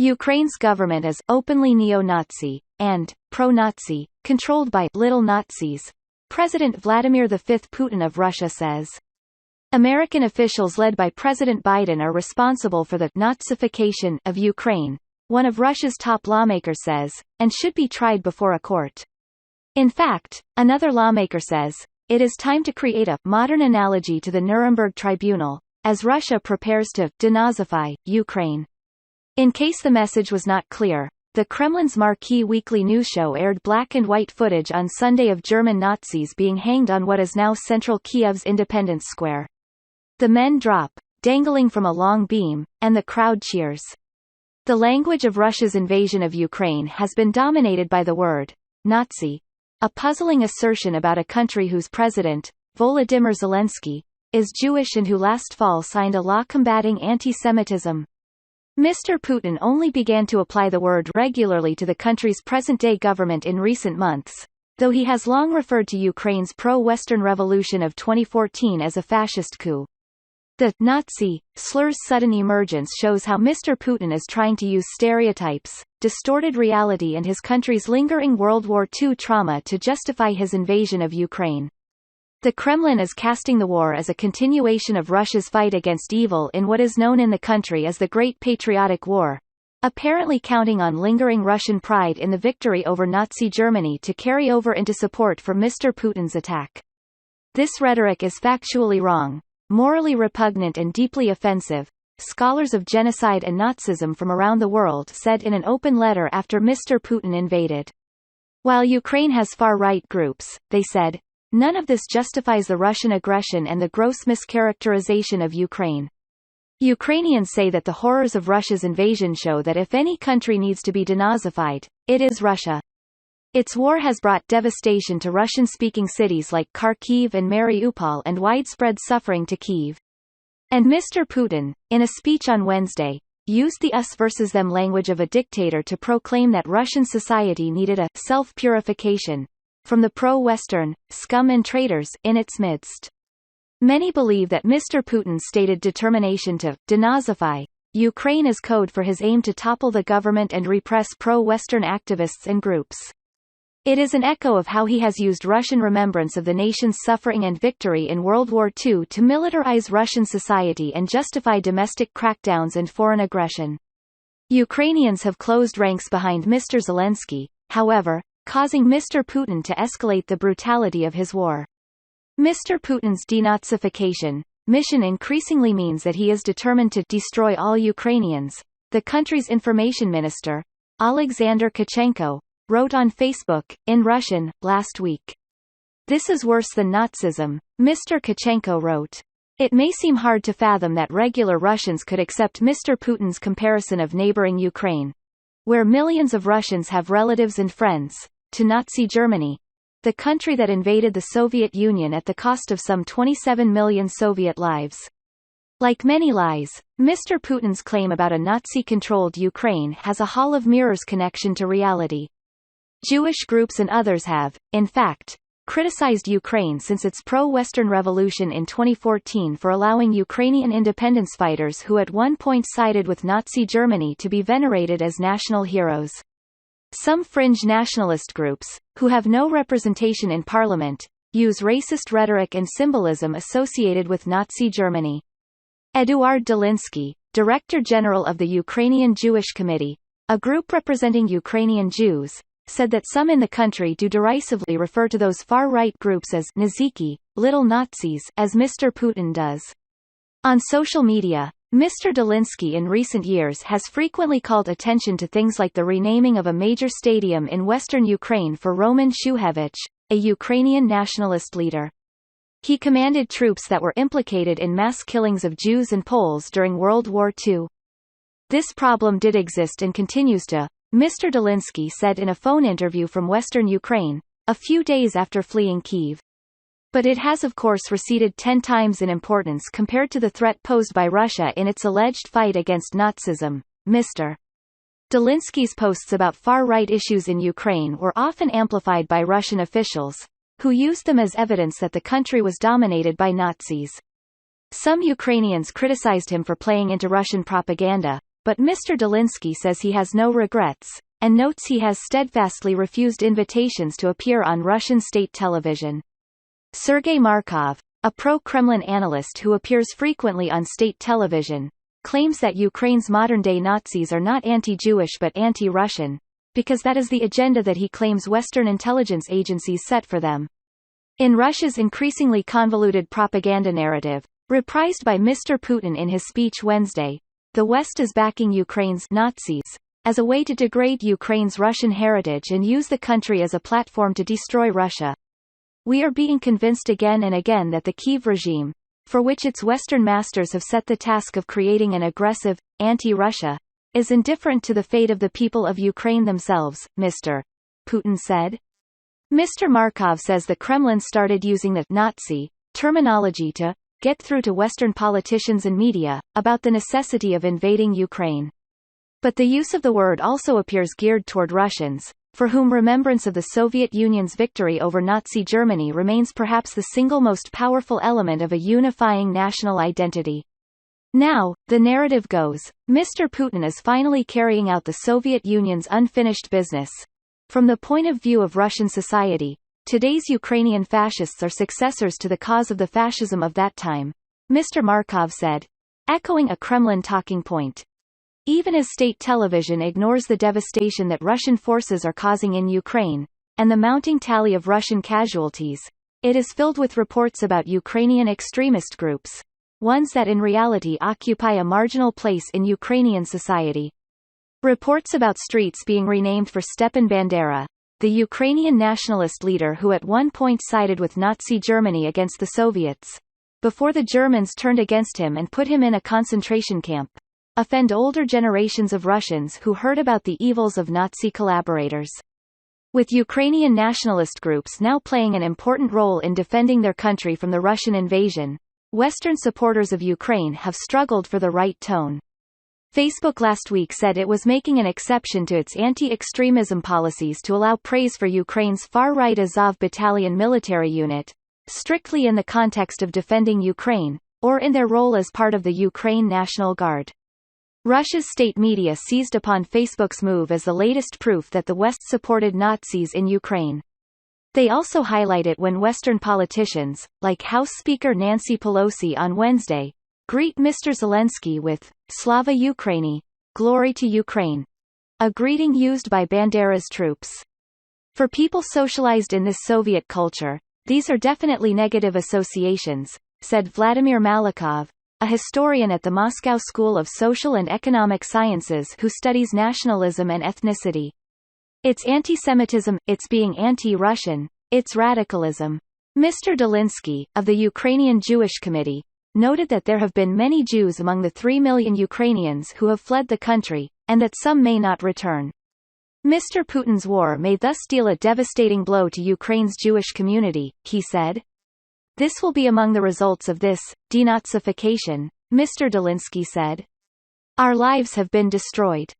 Ukraine's government is openly neo-Nazi and pro-Nazi, controlled by little Nazis, President Vladimir V Putin of Russia says. American officials led by President Biden are responsible for the Nazification of Ukraine, one of Russia's top lawmakers says, and should be tried before a court. In fact, another lawmaker says, it is time to create a modern analogy to the Nuremberg Tribunal, as Russia prepares to denazify Ukraine. In case the message was not clear, the Kremlin's Marquee weekly news show aired black and white footage on Sunday of German Nazis being hanged on what is now central Kyiv's Independence Square. The men drop, dangling from a long beam, and the crowd cheers. The language of Russia's invasion of Ukraine has been dominated by the word Nazi, a puzzling assertion about a country whose president, Volodymyr Zelensky, is Jewish and who last fall signed a law combating anti-Semitism. Mr. Putin only began to apply the word regularly to the country's present-day government in recent months, though he has long referred to Ukraine's pro-Western revolution of 2014 as a fascist coup. The Nazi slur's sudden emergence shows how Mr. Putin is trying to use stereotypes, distorted reality and his country's lingering World War II trauma to justify his invasion of Ukraine. The Kremlin is casting the war as a continuation of Russia's fight against evil in what is known in the country as the Great Patriotic War, apparently counting on lingering Russian pride in the victory over Nazi Germany to carry over into support for Mr. Putin's attack. This rhetoric is factually wrong, morally repugnant and deeply offensive, scholars of genocide and Nazism from around the world said in an open letter after Mr. Putin invaded. While Ukraine has far-right groups, they said, none of this justifies the Russian aggression and the gross mischaracterization of Ukraine. Ukrainians say that the horrors of Russia's invasion show that if any country needs to be denazified, it is Russia. Its war has brought devastation to Russian-speaking cities like Kharkiv and Mariupol and widespread suffering to Kyiv. And Mr. Putin, in a speech on Wednesday, used the us versus them language of a dictator to proclaim that Russian society needed a self-purification from the pro-Western, scum and traitors, in its midst. Many believe that Mr. Putin's stated determination to denazify Ukraine is code for his aim to topple the government and repress pro-Western activists and groups. It is an echo of how he has used Russian remembrance of the nation's suffering and victory in World War II to militarize Russian society and justify domestic crackdowns and foreign aggression. Ukrainians have closed ranks behind Mr. Zelensky, however, causing Mr. Putin to escalate the brutality of his war. Mr. Putin's denazification mission increasingly means that he is determined to destroy all Ukrainians, the country's information minister, Alexander Tkachenko, wrote on Facebook, in Russian, last week. This is worse than Nazism, Mr. Tkachenko wrote. It may seem hard to fathom that regular Russians could accept Mr. Putin's comparison of neighboring Ukraine, where millions of Russians have relatives and friends, to Nazi Germany, the country that invaded the Soviet Union at the cost of some 27 million Soviet lives. Like many lies, Mr. Putin's claim about a Nazi-controlled Ukraine has a Hall of Mirrors connection to reality. Jewish groups and others have, in fact, criticized Ukraine since its pro-Western revolution in 2014 for allowing Ukrainian independence fighters who at one point sided with Nazi Germany to be venerated as national heroes. Some fringe nationalist groups, who have no representation in parliament, use racist rhetoric and symbolism associated with Nazi Germany. Eduard Dolinsky, Director General of the Ukrainian Jewish Committee, a group representing Ukrainian Jews, said that some in the country do derisively refer to those far-right groups as Naziki, little Nazis, as Mr. Putin does. On social media, Mr. Dolinsky in recent years has frequently called attention to things like the renaming of a major stadium in western Ukraine for Roman Shuhevich, a Ukrainian nationalist leader. He commanded troops that were implicated in mass killings of Jews and Poles during World War II. This problem did exist and continues to, Mr. Dolinsky said in a phone interview from western Ukraine, a few days after fleeing Kyiv. But it has of course receded 10 times in importance compared to the threat posed by Russia in its alleged fight against Nazism. Mr. Dolinsky's posts about far-right issues in Ukraine were often amplified by Russian officials, who used them as evidence that the country was dominated by Nazis. Some Ukrainians criticized him for playing into Russian propaganda, but Mr. Zelensky says he has no regrets, and notes he has steadfastly refused invitations to appear on Russian state television. Sergei Markov, a pro-Kremlin analyst who appears frequently on state television, claims that Ukraine's modern-day Nazis are not anti-Jewish but anti-Russian, because that is the agenda that he claims Western intelligence agencies set for them. In Russia's increasingly convoluted propaganda narrative, reprised by Mr. Putin in his speech Wednesday, the West is backing Ukraine's Nazis as a way to degrade Ukraine's Russian heritage and use the country as a platform to destroy Russia. We are being convinced again and again that the Kyiv regime, for which its Western masters have set the task of creating an aggressive, anti-Russia, is indifferent to the fate of the people of Ukraine themselves, Mr. Putin said. Mr. Markov says the Kremlin started using the Nazi terminology to get through to Western politicians and media about the necessity of invading Ukraine. But the use of the word also appears geared toward Russians, for whom remembrance of the Soviet Union's victory over Nazi Germany remains perhaps the single most powerful element of a unifying national identity. Now, the narrative goes, Mr. Putin is finally carrying out the Soviet Union's unfinished business. From the point of view of Russian society, today's Ukrainian fascists are successors to the cause of the fascism of that time, Mr. Markov said, echoing a Kremlin talking point. Even as state television ignores the devastation that Russian forces are causing in Ukraine, and the mounting tally of Russian casualties, it is filled with reports about Ukrainian extremist groups, ones that in reality occupy a marginal place in Ukrainian society. Reports about streets being renamed for Stepan Bandera, the Ukrainian nationalist leader who at one point sided with Nazi Germany against the Soviets, before the Germans turned against him and put him in a concentration camp, offend older generations of Russians who heard about the evils of Nazi collaborators. With Ukrainian nationalist groups now playing an important role in defending their country from the Russian invasion, Western supporters of Ukraine have struggled for the right tone. Facebook last week said it was making an exception to its anti-extremism policies to allow praise for Ukraine's far-right Azov battalion military unit, strictly in the context of defending Ukraine, or in their role as part of the Ukraine National Guard. Russia's state media seized upon Facebook's move as the latest proof that the West supported Nazis in Ukraine. They also highlight it when Western politicians, like House Speaker Nancy Pelosi on Wednesday, greet Mr. Zelensky with Slava Ukraini, glory to Ukraine, a greeting used by Bandera's troops. For people socialized in this Soviet culture, these are definitely negative associations, said Vladimir Malikov, a historian at the Moscow School of Social and Economic Sciences who studies nationalism and ethnicity. It's anti-Semitism, it's being anti-Russian, it's radicalism. Mr. Zelensky, of the Ukrainian Jewish Committee, noted that there have been many Jews among the 3 million Ukrainians who have fled the country, and that some may not return. Mr. Putin's war may thus deal a devastating blow to Ukraine's Jewish community, he said. This will be among the results of this denazification, Mr. Zelensky said. Our lives have been destroyed.